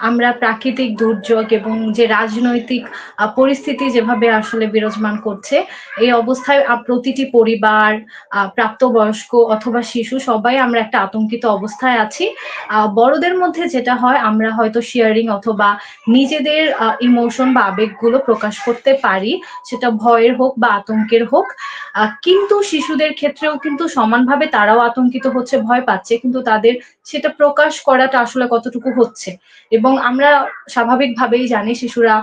আমরা প্রাকৃতিক দুর্যোগ এবং যে রাজনৈতিক পরিস্থিতি যেভাবে আসলে বিরাজমান করছে, এই অবস্থায় প্রতিটি পরিবার, প্রাপ্তবয়স্ক অথবা শিশু সবাই আমরা একটা আতঙ্কিত অবস্থায় আছি। বড়দের মধ্যে যেটা হয় আমরা হয়তো শেয়ারিং অথবা নিজেদের ইমোশন বা আবেগগুলো প্রকাশ করতে পারি, সেটা ভয়ের হোক বা আতঙ্কের হোক। কিন্তু শিশুদের ক্ষেত্রেও কিন্তু সমানভাবে তারাও আতঙ্কিত হচ্ছে, ভয় পাচ্ছে, কিন্তু তাদের সেটা প্রকাশ করাটা আসলে কতটুকু হচ্ছে। এবং আমরা স্বাভাবিকভাবেই জানি শিশুরা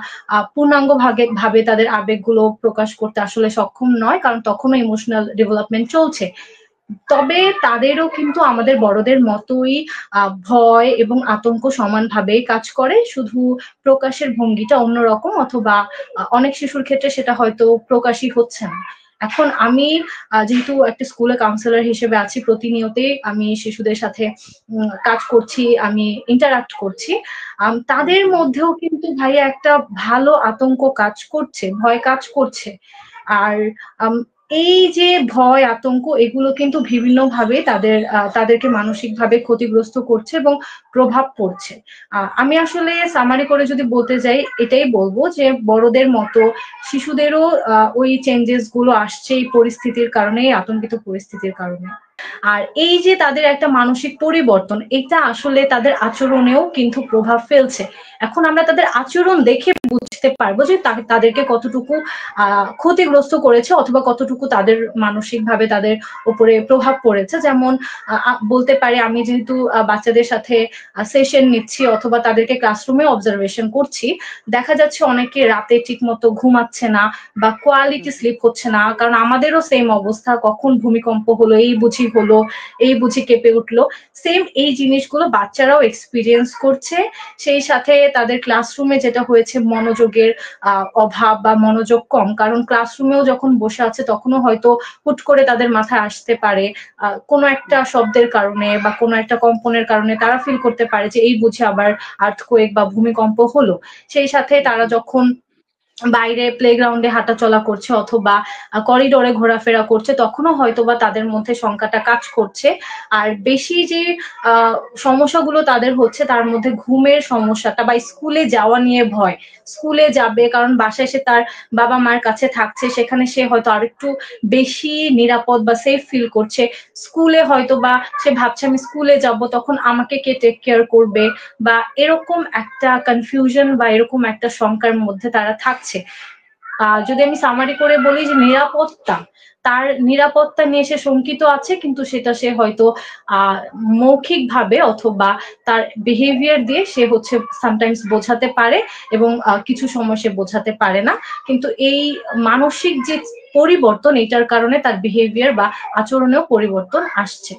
পূর্ণাঙ্গ ভাবে তাদের আবেগগুলো প্রকাশ করতে আসলে সক্ষম নয়, কারণ তখনও ইমোশনাল ডেভেলপমেন্ট চলছে। তবে তাদেরও কিন্তু আমাদের বড়দের মতোই ভয় এবং আতঙ্ক সমানভাবে কাজ করে, শুধু প্রকাশের ভঙ্গিটা অন্যরকম, অথবা অনেক শিশুর ক্ষেত্রে সেটা হয়তো প্রকাশই হচ্ছে না। এখন আমি যেহেতু একটা স্কুলে কাউন্সিলর হিসেবে আছি, প্রতিনিয়তই আমি শিশুদের সাথে কাজ করছি, আমি ইন্টারাক্ট করছি। তাদের মধ্যেও কিন্তু ভাইয়া একটা ভালো আতঙ্ক কাজ করছে, ভয় কাজ করছে। আর এই যে ভয় আতঙ্ক এগুলো কিন্তু বিভিন্নভাবে তাদেরকে মানসিকভাবে ক্ষতিগ্রস্ত করছে এবং প্রভাব পড়ছে। আমি আসলে সামারি করে যদি বলতে যাই, এটাই বলবো যে বড়দের মতো শিশুদেরও ওই চেঞ্জেস গুলো আসছে এই পরিস্থিতির কারণে, এই আতঙ্কিত পরিস্থিতির কারণে। আর এই যে তাদের একটা মানসিক পরিবর্তন, এটা আসলে তাদের আচরণেও কিন্তু প্রভাব ফেলছে। এখন আমরা তাদের আচরণ দেখে বুঝতে পারবো যে তাদেরকে কতটুকু ক্ষতিগ্রস্ত করেছে, অথবা কতটুকু তাদের মানসিকভাবে তাদের উপরে প্রভাব পড়েছে। যেমন বলতে পারি, আমি যেহেতু বাচ্চাদের সাথে সেশন নিচ্ছি অথবা তাদেরকে ক্লাসরুমে অবজারভেশন করছি, দেখা যাচ্ছে অনেকে রাতে ঠিক মতো ঘুমাচ্ছে না বা কোয়ালিটি স্লিপ হচ্ছে না, কারণ আমাদেরও সেম অবস্থা, কখন ভূমিকম্প হলো, এই বুঝি হলো, এই বুঝি কেঁপে উঠলো। সেম এই জিনিসগুলো বাচ্চারাও এক্সপিরিয়েন্স করছে। সেই সাথে তাদের ক্লাসরুমে যেটা হয়েছে, মনোযোগের অভাব বা মনোযোগ কম, কারণ ক্লাসরুমেও যখন বসে আছে তখনও হয়তো হুট করে তাদের মাথায় আসতে পারে কোনো একটা শব্দের কারণে বা কোনো একটা কম্পনের কারণে তারা ফিল করতে পারে যে এই বুঝি আবার আর্থকোয়েক বা ভূমিকম্প হলো। সেই সাথে তারা যখন বাইরে প্লেগ্রাউন্ডে হাঁটাচলা করছে অথবা করিডোরে ঘোরাফেরা করছে, তখনও হয়তোবা তাদের মধ্যে শঙ্কাটা কাজ করছে। আর বেশি যে সমস্যাগুলো তাদের হচ্ছে, তার মধ্যে ঘুমের সমস্যাটা বা স্কুলে যাওয়া নিয়ে ভয়। স্কুলে যাবে কারণ বাসায় সে তার বাবা মার কাছে থাকছে, সেখানে সে হয়তো আরেকটু বেশি নিরাপদ বা সেফ ফিল করছে। স্কুলে হয়তো বা সে ভাবছে আমি স্কুলে যাব, তখন আমাকে কে টেক কেয়ার করবে, বা এরকম একটা কনফিউশন বা এরকম একটা শঙ্কার মধ্যে তারা থাকছে। যদি আমি সামারি করে বলি যে নিরাপত্তা, তার নিরাপত্তা নিয়ে সে শঙ্কিত আছে, কিন্তু সেটা সে হয়তো মৌখিক ভাবে অথবা তার বিহেভিয়ার দিয়ে সে হচ্ছে সামটাইমস বোঝাতে পারে, এবং কিছু সময় সে বোঝাতে পারে না। কিন্তু এই মানসিক যে পরিবর্তন, এটার কারণে তার বিহেভিয়ার বা আচরণেও পরিবর্তন আসছে।